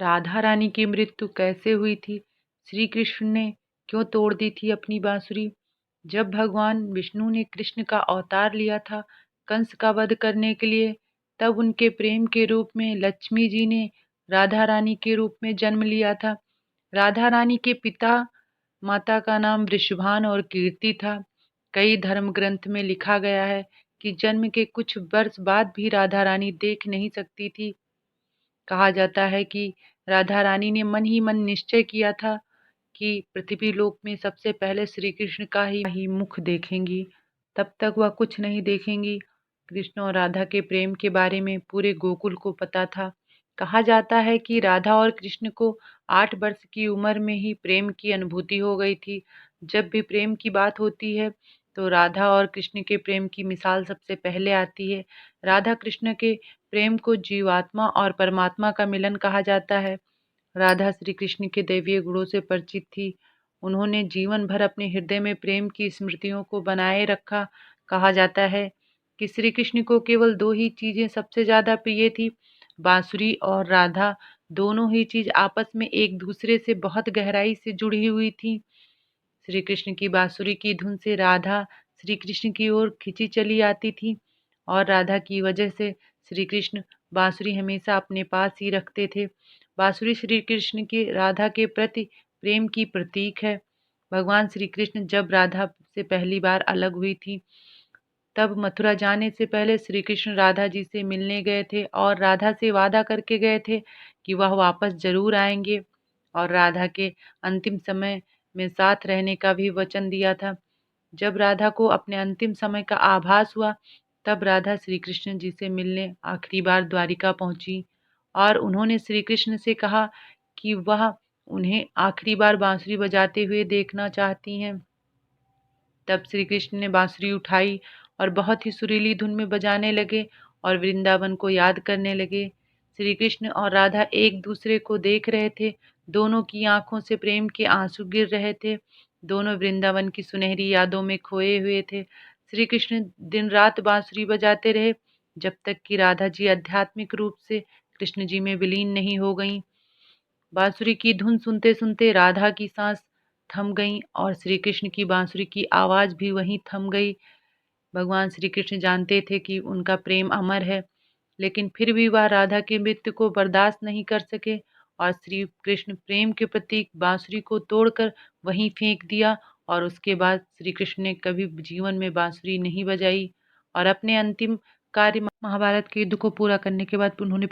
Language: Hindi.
राधा रानी की मृत्यु कैसे हुई थी? श्री कृष्ण ने क्यों तोड़ दी थी अपनी बांसुरी? जब भगवान विष्णु ने कृष्ण का अवतार लिया था कंस का वध करने के लिए, तब उनके प्रेम के रूप में लक्ष्मी जी ने राधा रानी के रूप में जन्म लिया था। राधा रानी के पिता माता का नाम वृषभान और कीर्ति था। कई धर्म ग्रंथ में लिखा गया है कि जन्म के कुछ वर्ष बाद भी राधा रानी देख नहीं सकती थी। कहा जाता है कि राधा रानी ने मन ही मन निश्चय किया था कि पृथ्वी लोक में सबसे पहले श्री कृष्ण का ही मुख देखेंगी, तब तक वह कुछ नहीं देखेंगी। कृष्ण और राधा के प्रेम के बारे में पूरे गोकुल को पता था। कहा जाता है कि राधा और कृष्ण को 8 वर्ष की उम्र में ही प्रेम की अनुभूति हो गई थी। जब भी प्रेम की बात होती है तो राधा और कृष्ण के प्रेम की मिसाल सबसे पहले आती है। राधा कृष्ण के प्रेम को जीवात्मा और परमात्मा का मिलन कहा जाता है। राधा श्री कृष्ण के दैवीय गुणों से परिचित थी। उन्होंने जीवन भर अपने हृदय में प्रेम की स्मृतियों को बनाए रखा। कहा जाता है कि श्री कृष्ण को केवल 2 ही चीजें सबसे ज्यादा प्रिय थी, बांसुरी और राधा। दोनों ही चीज आपस में एक दूसरे से बहुत गहराई से जुड़ी हुई थी। श्री कृष्ण की बांसुरी की धुन से राधा श्री कृष्ण की ओर खिंची चली आती थी और राधा की वजह से श्री कृष्ण बांसुरी हमेशा अपने पास ही रखते थे। बांसुरी श्री कृष्ण की राधा के प्रति प्रेम की प्रतीक है। भगवान श्री कृष्ण जब राधा से पहली बार अलग हुई थी, तब मथुरा जाने से पहले श्री कृष्ण राधा जी से मिलने गए थे और राधा से वादा करके गए थे कि वह वापस जरूर आएंगे, और राधा के अंतिम समय में साथ रहने का भी वचन दिया था। जब राधा को अपने अंतिम समय का आभास हुआ, तब राधा श्री कृष्ण जी से मिलने आखिरी बार द्वारिका पहुंची और उन्होंने श्री कृष्ण से कहा कि वह उन्हें आखिरी बार बांसुरी बजाते हुए देखना चाहती हैं। तब श्री कृष्ण ने बांसुरी उठाई और बहुत ही सुरीली धुन में बजाने लगे और वृंदावन को याद करने लगे। श्री कृष्ण और राधा एक दूसरे को देख रहे थे। दोनों की आंखों से प्रेम के आंसू गिर रहे थे। दोनों वृंदावन की सुनहरी यादों में खोए हुए थे। श्री कृष्ण दिन रात बांसुरी बजाते रहे जब तक कि राधा जी आध्यात्मिक रूप से कृष्ण जी में विलीन नहीं हो गईं। बांसुरी की धुन सुनते सुनते राधा की सांस थम गई और श्री कृष्ण की बांसुरी की आवाज भी वहीं थम गई। भगवान श्री कृष्ण जानते थे कि उनका प्रेम अमर है, लेकिन फिर भी वह राधा की मृत्यु को बर्दाश्त नहीं कर सके और श्री कृष्ण प्रेम के प्रतीक बांसुरी को तोड़कर वहीं फेंक दिया। और उसके बाद श्री कृष्ण ने कभी जीवन में बांसुरी नहीं बजाई और अपने अंतिम कार्य महाभारत के युद्ध को पूरा करने के बाद उन्होंने